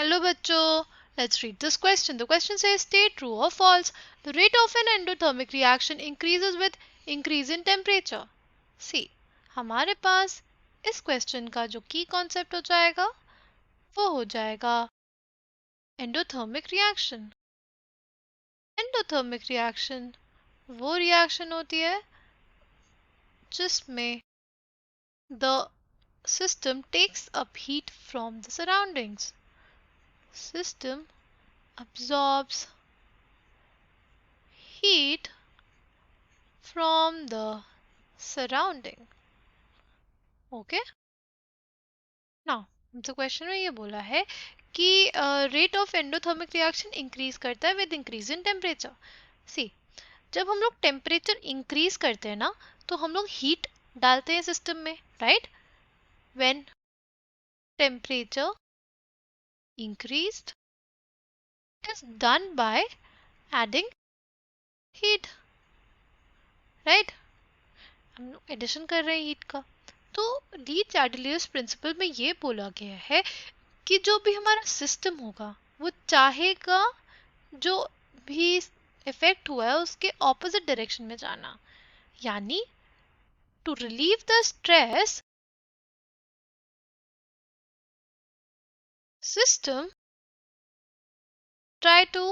Hello bachcho, let's read this question. The question says state true or false. The rate of an endothermic reaction increases with increase in temperature. See, हमारे पास इस question का जो की concept हो जाएगा वो हो जाएगा एंडोथर्मिक रिएक्शन. एंडोथर्मिक रिएक्शन वो रिएक्शन होती है जिसमें the system takes up heat from the surroundings. System absorbs heat from the surrounding. Okay? Now, हमसे क्वेश्चन में ये बोला है कि rate of endothermic reaction increase करता है विद इंक्रीज इन टेम्परेचर. सी, जब हम लोग टेम्परेचर इंक्रीज करते हैं ना तो हम लोग हीट डालते हैं सिस्टम में, right? When temperature increased is done by adding heat, right? हम लोग एडिशन कर रहे हैं हीट का. तो डी चैडलियस प्रिंसिपल में ये बोला गया है कि जो भी हमारा सिस्टम होगा वो चाहेगा जो भी इफेक्ट हुआ है उसके ऑपोजिट डायरेक्शन में जाना. यानी to relieve the stress system try to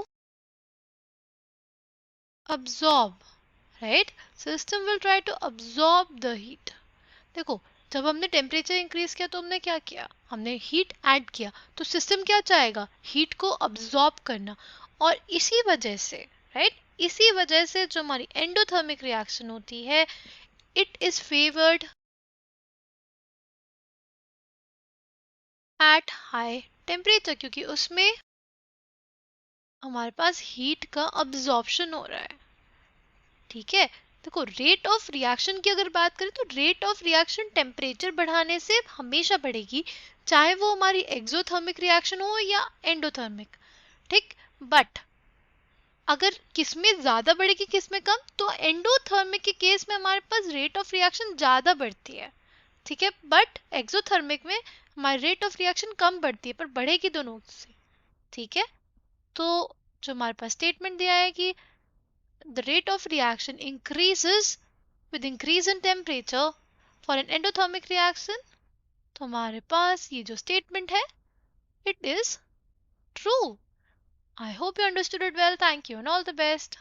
absorb, right? System will try to absorb the heat. देखो, जब हमने टेम्परेचर इंक्रीज किया तो हमने क्या किया? हमने हीट ऐड किया. तो सिस्टम क्या चाहेगा? हीट को अब्सॉर्ब करना. और इसी वजह से, राइट, इसी वजह से जो हमारी एंडोथर्मिक रिएक्शन होती है it is favoured at high temperature, क्योंकि उसमें हमारे पास हीट का अब्जॉर्प्शन हो रहा है. ठीक है? देखो, रेट ऑफ रिएक्शन की अगर बात करें तो रेट ऑफ रिएक्शन टेम्परेचर बढ़ाने से हमेशा बढ़ेगी, चाहे वो हमारी एक्सोथर्मिक रिएक्शन हो या एंडोथर्मिक. ठीक, बट अगर किसमें ज़्यादा बढ़ेगी किसमें कम, तो एंडोथर्मिक के केस में हमारे पास रेट ऑफ रिएक्शन ज़्यादा बढ़ती है. ठीक है, बट एक्सोथर्मिक में हमारी रेट ऑफ रिएक्शन कम बढ़ती है, पर बढ़ेगी दोनों से. ठीक है, तो जो हमारे पास स्टेटमेंट दिया है कि the rate of reaction increases with increase in temperature for an endothermic reaction, तो हमारे पास ये जो statement है it is true. I hope you understood it well. Thank you and all the best.